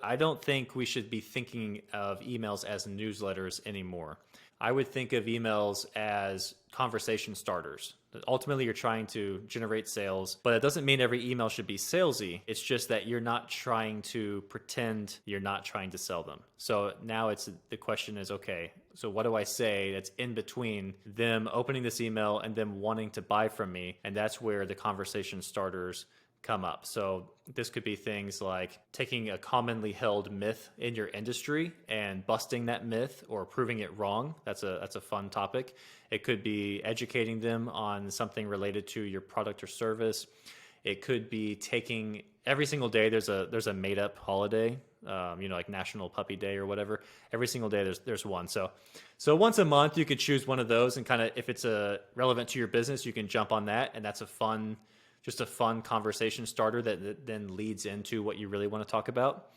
I don't think we should be thinking of emails as newsletters anymore. I would think of emails as conversation starters. Ultimately, you're trying to generate sales, but it doesn't mean every email should be salesy. It's just that you're not trying to pretend you're not trying to sell them. So now the question is, okay, so what do I say that's in between them opening this email and them wanting to buy from me? And that's where the conversation starters come up. So this could be things like taking a commonly held myth in your industry and busting that myth or proving it wrong. That's a fun topic. It could be educating them on something related to your product or service. It could be taking every single day. There's a made up holiday, like National Puppy Day or whatever. Every single day there's one. So once a month you could choose one of those and kind of, if it's relevant to your business, you can jump on that, and that's just a fun conversation starter that then leads into what you really want to talk about.